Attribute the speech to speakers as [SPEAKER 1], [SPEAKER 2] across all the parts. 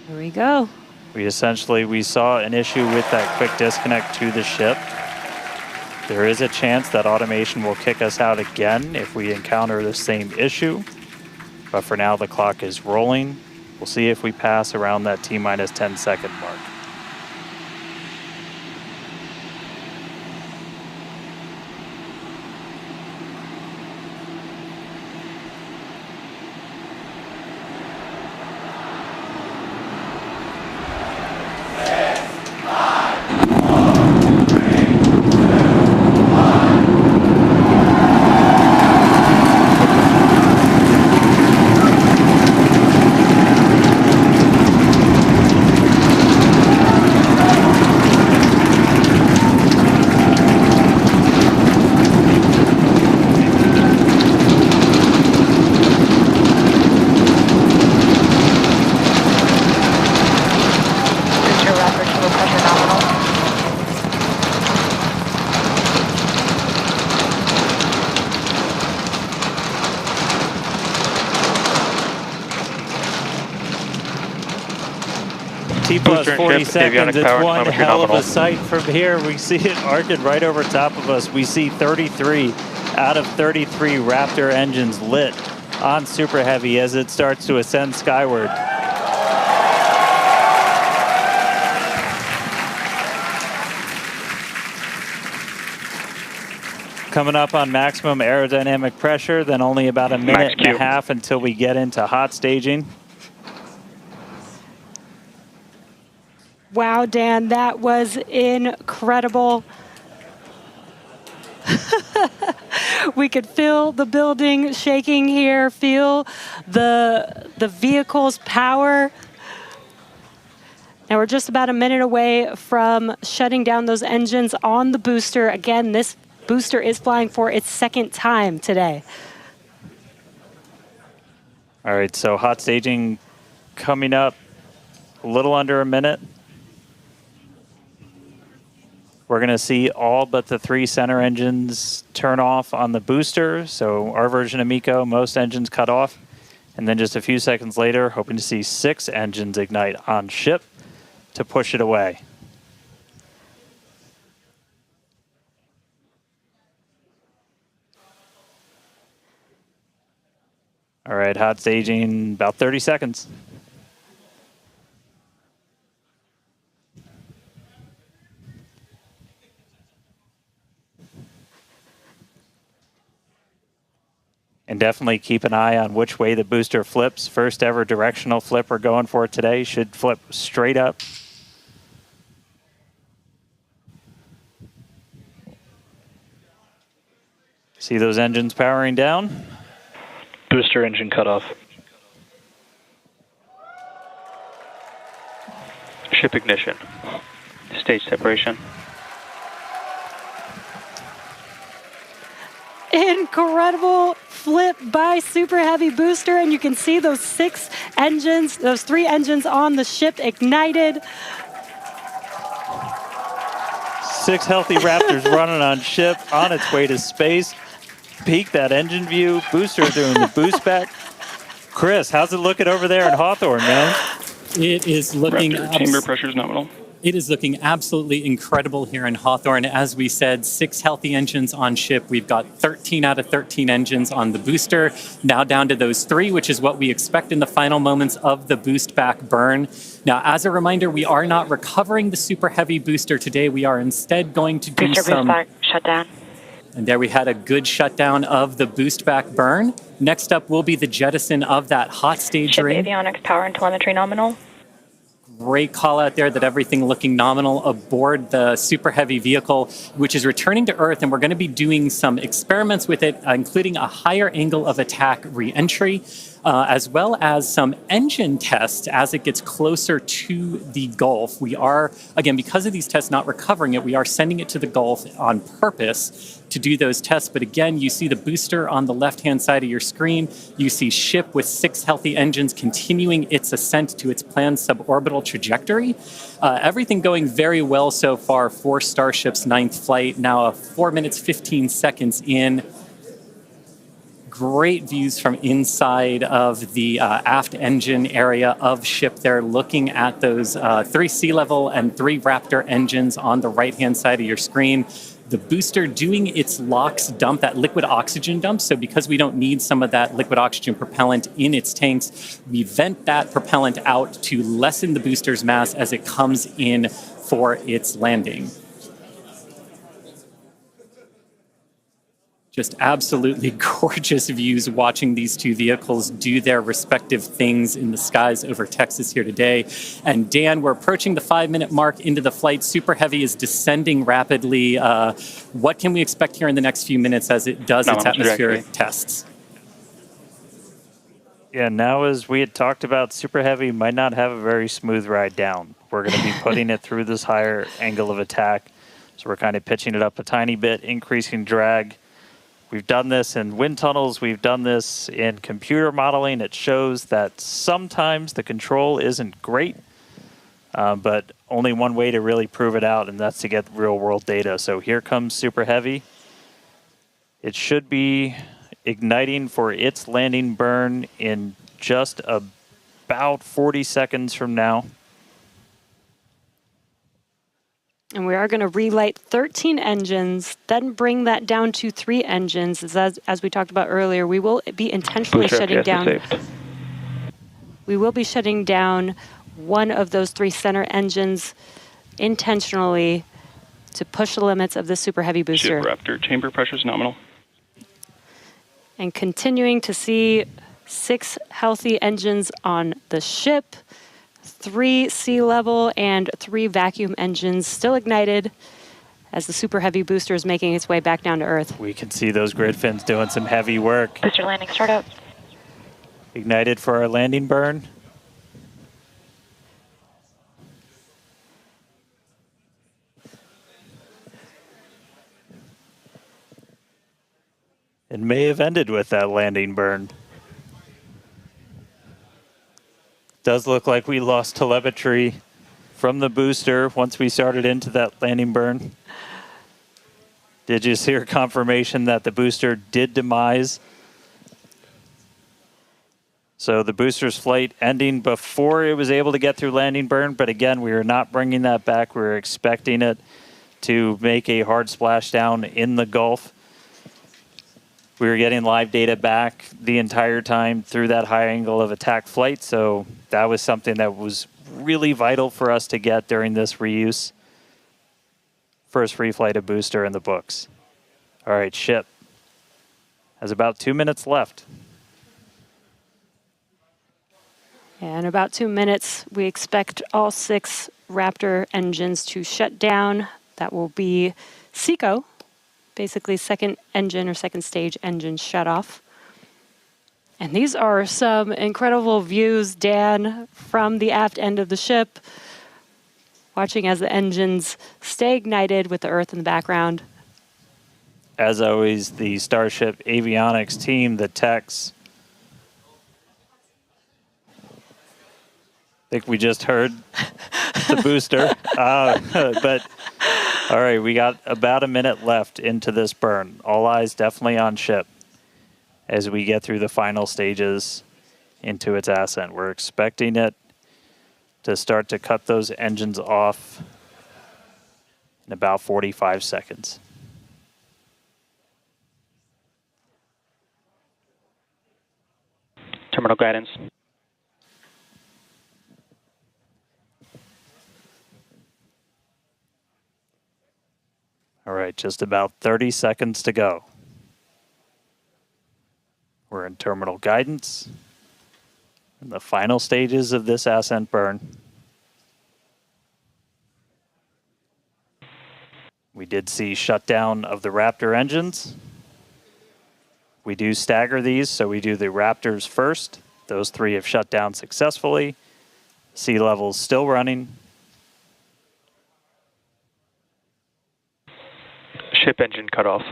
[SPEAKER 1] Here we go.
[SPEAKER 2] We saw an issue with that quick disconnect to the ship. There is a chance that automation will kick us out again if we encounter the same issue. But for now, the clock is rolling. We'll see if we pass around that T-minus 10-second mark. T plus 40 seconds, it's one hell of a sight from here. We see it arcing right over top of us. We see 33 out of 33 Raptor engines lit on Super Heavy as it starts to ascend skyward. Coming up on maximum aerodynamic pressure, then only about a minute and a half until we get into hot staging.
[SPEAKER 1] Wow, Dan, that was incredible. We could feel the building shaking here, feel the vehicle's power. Now we're just about a minute away from shutting down those engines on the booster. Again, this booster is flying for its second time today.
[SPEAKER 2] All right, so hot staging coming up a little under a minute. We're going to see all but the 3 center engines turn off on the booster. So our version of MECO, most engines cut off. And then just a few seconds later, hoping to see 6 engines ignite on ship to push it away. All right, hot staging, about 30 seconds. And definitely keep an eye on which way the booster flips. First ever directional flip we're going for today. Should flip straight up. See those engines powering down?
[SPEAKER 3] Booster engine cutoff. Ship ignition. Stage separation.
[SPEAKER 1] Incredible flip by Super Heavy booster, and you can see those 6 engines, those 3 engines on the ship ignited.
[SPEAKER 2] 6 healthy Raptors running on ship, on its way to space. Peek that engine view, booster doing the boost back. Chris, how's it looking over there in Hawthorne, man?
[SPEAKER 4] It is looking...
[SPEAKER 3] chamber pressure is nominal.
[SPEAKER 4] It is looking absolutely incredible here in Hawthorne. As we said, 6 healthy engines on ship. We've got 13 out of 13 engines on the booster. Now down to those 3, which is what we expect in the final moments of the boost back burn. Now, as a reminder, we are not recovering the Super Heavy booster today. We are instead going to do some...
[SPEAKER 5] Boost back, shutdown.
[SPEAKER 4] And there we had a good shutdown of the boost back burn. Next up will be the jettison of that hot stage
[SPEAKER 5] Ship
[SPEAKER 4] ring.
[SPEAKER 5] avionics, power and telemetry nominal.
[SPEAKER 4] Great call out there that everything looking nominal aboard the Super Heavy vehicle, which is returning to Earth, and we're going to be doing some experiments with it, including a higher angle of attack re-entry, as well as some engine tests as it gets closer to the Gulf. We are, again, because of these tests not recovering it, we are sending it to the Gulf on purpose to do those tests. But again, you see the booster on the left-hand side of your screen. You see ship with 6 healthy engines continuing its ascent to its planned suborbital trajectory. Everything going very well so far for Starship's 9th flight. Now 4 minutes, 15 seconds in. great views from inside of the aft engine area of ship there, looking at those 3 sea level and 3 Raptor engines on the right-hand side of your screen. The booster doing its LOX dump, that liquid oxygen dump. So because we don't need some of that liquid oxygen propellant in its tanks, we vent that propellant out to lessen the booster's mass as it comes in for its landing. Just absolutely gorgeous views watching these 2 vehicles do their respective things in the skies over Texas here today. And Dan, we're approaching the 5-minute mark into the flight. Super Heavy is descending rapidly. What can we expect here in the next few minutes as it does its atmospheric tests?
[SPEAKER 2] Yeah, now as we had talked about, Super Heavy might not have a very smooth ride down. We're going to be putting it through this higher angle of attack. So we're kind of pitching it up a tiny bit, increasing drag. We've done this in wind tunnels. We've done this in computer modeling. It shows that sometimes the control isn't great, but only one way to really prove it out, and that's to get real-world data. So here comes Super Heavy. It should be igniting for its landing burn in just about 40 seconds from now.
[SPEAKER 1] And we are going to relight 13 engines, then bring that down to 3 engines. As we talked about earlier, we will be intentionally shutting down. We will be shutting down one of those 3 center engines intentionally to push the limits of the Super Heavy booster.
[SPEAKER 3] Ship Raptor, chamber pressure is nominal.
[SPEAKER 1] And continuing to see 6 healthy engines on the ship. 3 sea level and 3 vacuum engines still ignited as the Super Heavy booster is making its way back down to Earth.
[SPEAKER 2] We can see those grid fins doing some heavy work.
[SPEAKER 5] Booster landing startup.
[SPEAKER 2] Ignited for our landing burn. It may have ended with that landing burn. Does look like we lost telemetry from the booster once we started into that landing burn. Did you hear confirmation that the booster did demise? So the booster's flight ending before it was able to get through landing burn, but again, we are not bringing that back. We were expecting it to make a hard splashdown in the Gulf. We were getting live data back the entire time through that high angle of attack flight, so that was something that was really vital for us to get during this reuse. First free flight of booster in the books. All right, ship has about 2 minutes left.
[SPEAKER 1] In about 2 minutes, we expect all 6 Raptor engines to shut down. That will be SECO. Basically second engine or second stage engine shut off. And these are some incredible views, Dan, from the aft end of the ship, watching as the engines stay ignited with the Earth in the background.
[SPEAKER 2] As always, the Starship avionics team, the techs. I think we just heard the booster. But all right, we got about a minute left into this burn. All eyes definitely on ship as we get through the final stages into its ascent. We're expecting it to start to cut those engines off in about 45 seconds.
[SPEAKER 3] Terminal guidance.
[SPEAKER 2] All right, just about 30 seconds to go. We're in terminal guidance in the final stages of this ascent burn. We did see shutdown of the Raptor engines. We do stagger these, so we do the Raptors first. Those 3 have shut down successfully. Sea level's still running.
[SPEAKER 3] Ship engine cut off.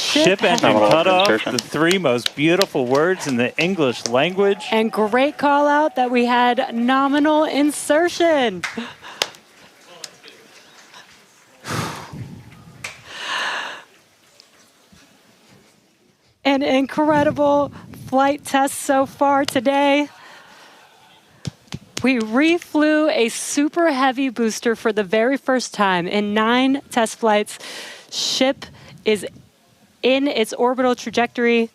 [SPEAKER 2] Ship engine
[SPEAKER 3] Nominal
[SPEAKER 2] cutoff,
[SPEAKER 3] insertion.
[SPEAKER 2] the three most beautiful words in the English language.
[SPEAKER 1] And great call out that we had nominal insertion. An incredible flight test so far today. We reflew a super heavy booster for the very first time in 9 test flights. Ship is in its orbital trajectory.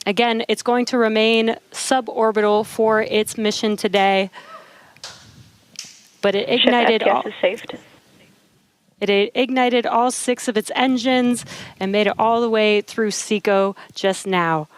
[SPEAKER 1] Again, it's going to remain suborbital for its mission today. But it ignited
[SPEAKER 5] Ship STS is saved.
[SPEAKER 1] It ignited all 6 of its engines and made it all the way through SECO just now.